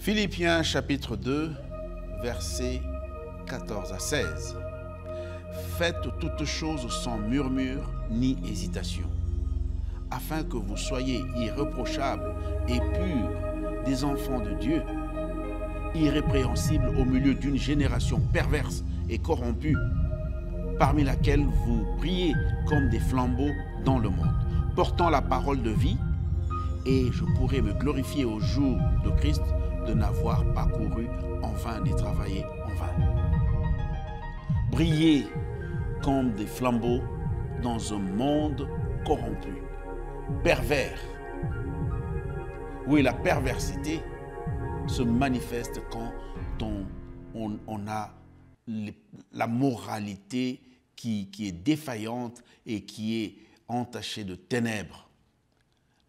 Philippiens chapitre 2, versets 14 à 16. Faites toutes choses sans murmure ni hésitation, afin que vous soyez irréprochables et purs, des enfants de Dieu, irrépréhensibles au milieu d'une génération perverse et corrompue, parmi laquelle vous brillez comme des flambeaux dans le monde, portant la parole de vie, et je pourrai me glorifier au jour de Christ de n'avoir pas couru en vain ni travaillé en vain. Briller comme des flambeaux dans un monde corrompu, pervers. Oui, la perversité se manifeste quand on a la moralité qui est défaillante et qui est entachée de ténèbres.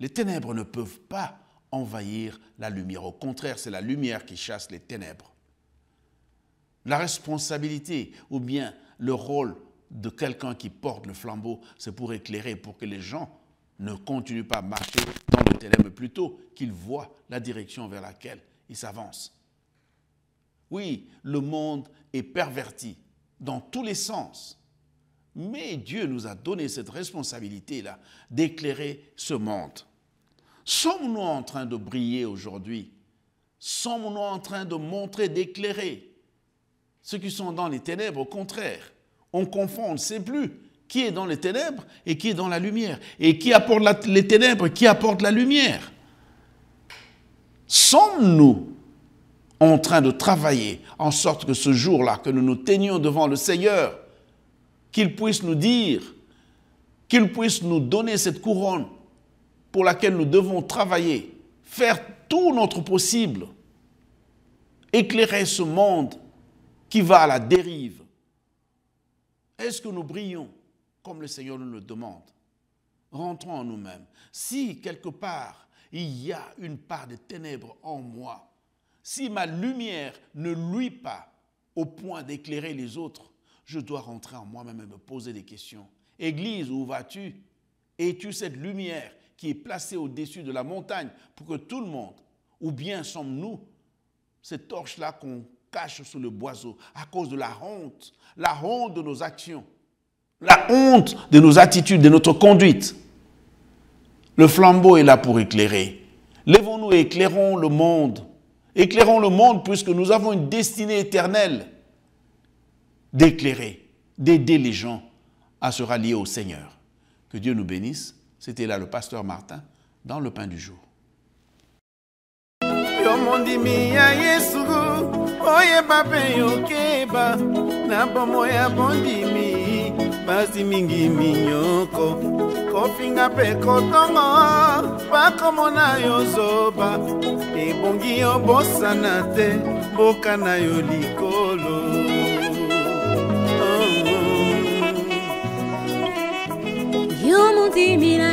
Les ténèbres ne peuvent pas envahir la lumière. Au contraire, c'est la lumière qui chasse les ténèbres. La responsabilité ou bien le rôle de quelqu'un qui porte le flambeau, c'est pour éclairer, pour que les gens ne continuent pas à marcher dans le ténèbre, mais plutôt qu'ils voient la direction vers laquelle ils s'avancent. Oui, le monde est perverti dans tous les sens, mais Dieu nous a donné cette responsabilité-là d'éclairer ce monde. Sommes-nous en train de briller aujourd'hui? Sommes-nous en train de montrer, d'éclairer ceux qui sont dans les ténèbres? Au contraire, on confond, on ne sait plus qui est dans les ténèbres et qui est dans la lumière. Et qui apporte les ténèbres, qui apporte la lumière? Sommes-nous en train de travailler en sorte que ce jour-là, que nous nous tenions devant le Seigneur, qu'il puisse nous dire, qu'il puisse nous donner cette couronne pour laquelle nous devons travailler, faire tout notre possible, éclairer ce monde qui va à la dérive? Est-ce que nous brillons comme le Seigneur nous le demande? Rentrons en nous-mêmes. Si quelque part il y a une part de ténèbres en moi, si ma lumière ne luit pas au point d'éclairer les autres, je dois rentrer en moi-même et me poser des questions. Église, où vas-tu? Es-tu cette lumière qui est placée au-dessus de la montagne pour que tout le monde, ou bien sommes-nous cette torche-là qu'on cache sous le boiseau à cause de la honte de nos actions, la honte de nos attitudes, de notre conduite? Le flambeau est là pour éclairer. Lèvons-nous et éclairons le monde. Éclairons le monde puisque nous avons une destinée éternelle d'éclairer, d'aider les gens à se rallier au Seigneur. Que Dieu nous bénisse. C'était là le pasteur Martin dans le pain du jour. Basi mingi minyoko kofinga pe kotongo bakomona yo zoba ebongi yo bosana te boka na yo likolo. Yo mundi mina